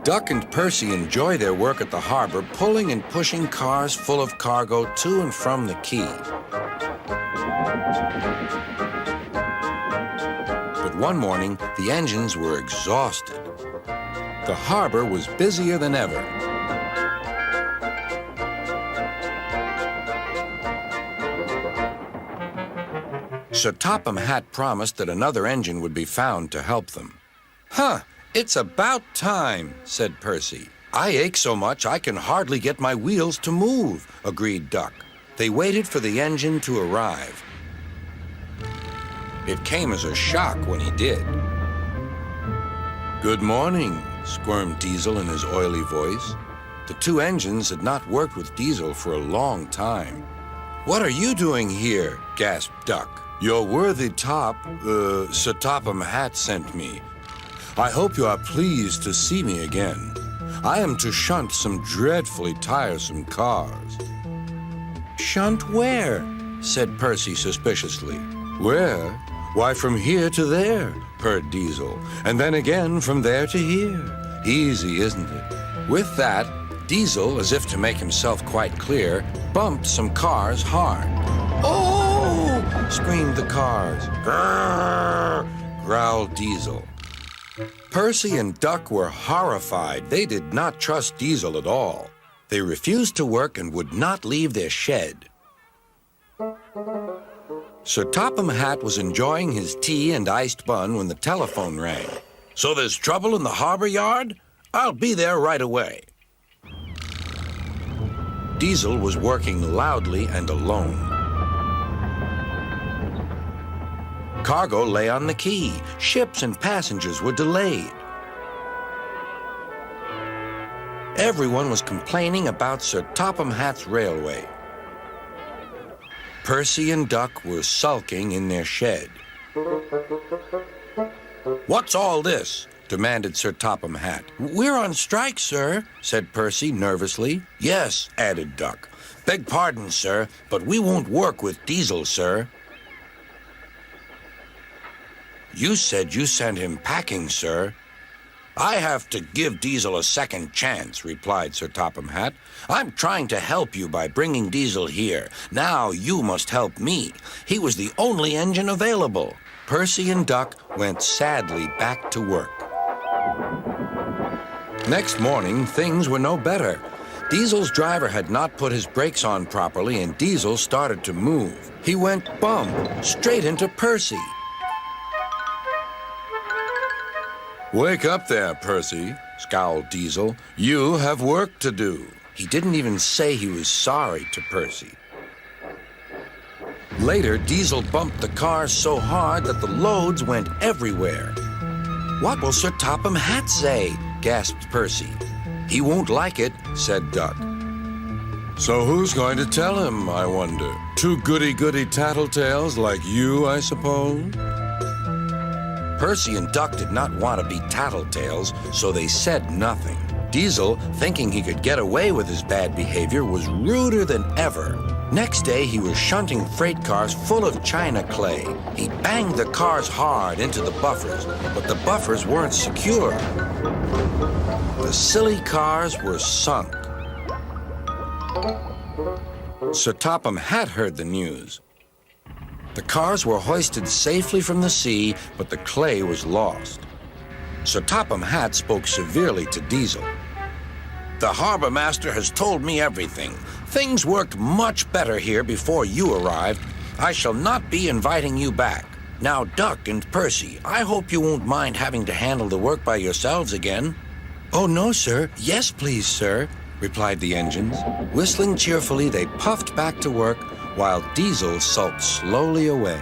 Duck and Percy enjoy their work at the harbor, pulling and pushing cars full of cargo to and from the quay. But one morning, the engines were exhausted. The harbor was busier than ever. Sir Topham Hatt promised that another engine would be found to help them. "Huh, it's about time," said Percy. "I ache so much I can hardly get my wheels to move," agreed Duck. They waited for the engine to arrive. It came as a shock when he did. "Good morning," squirmed Diesel in his oily voice. The two engines had not worked with Diesel for a long time. "What are you doing here?" gasped Duck. "Your worthy Sir Topham Hatt sent me. I hope you are pleased to see me again. I am to shunt some dreadfully tiresome cars." "Shunt where?" said Percy suspiciously. "Where? Why, from here to there," purred Diesel, "and then again from there to here. Easy, isn't it?" With that, Diesel, as if to make himself quite clear, bumped some cars hard. "Oh!" screamed the cars. "Grrr!" growled Diesel. Percy and Duck were horrified. They did not trust Diesel at all. They refused to work and would not leave their shed. Sir Topham Hatt was enjoying his tea and iced bun when the telephone rang. "So there's trouble in the harbor yard? I'll be there right away." Diesel was working loudly and alone. Cargo lay on the quay. Ships and passengers were delayed. Everyone was complaining about Sir Topham Hatt's railway. Percy and Duck were sulking in their shed. "What's all this?" demanded Sir Topham Hatt. "We're on strike, sir," said Percy nervously. "Yes," added Duck. "Beg pardon, sir, but we won't work with Diesel, sir." "You said you sent him packing, sir." "I have to give Diesel a second chance," replied Sir Topham Hatt. "I'm trying to help you by bringing Diesel here. Now you must help me. He was the only engine available." Percy and Duck went sadly back to work. Next morning, things were no better. Diesel's driver had not put his brakes on properly, and Diesel started to move. He went bump straight into Percy. "Wake up there, Percy," scowled Diesel. "You have work to do." He didn't even say he was sorry to Percy. Later, Diesel bumped the cars so hard that the loads went everywhere. "What will Sir Topham Hatt say?" gasped Percy. "He won't like it," said Duck. "So who's going to tell him, I wonder? Two goody-goody tattletales like you, I suppose?" Percy and Duck did not want to be tattletales, so they said nothing. Diesel, thinking he could get away with his bad behavior, was ruder than ever. Next day, he was shunting freight cars full of china clay. He banged the cars hard into the buffers, but the buffers weren't secure. The silly cars were sunk. Sir Topham Hatt heard the news. The cars were hoisted safely from the sea, but the clay was lost. Sir Topham Hatt spoke severely to Diesel. "The harbor master has told me everything. Things worked much better here before you arrived. I shall not be inviting you back. Now, Duck and Percy, I hope you won't mind having to handle the work by yourselves again." "Oh, no, sir. Yes, please, sir," replied the engines. Whistling cheerfully, they puffed back to work, while Diesel sulked slowly away.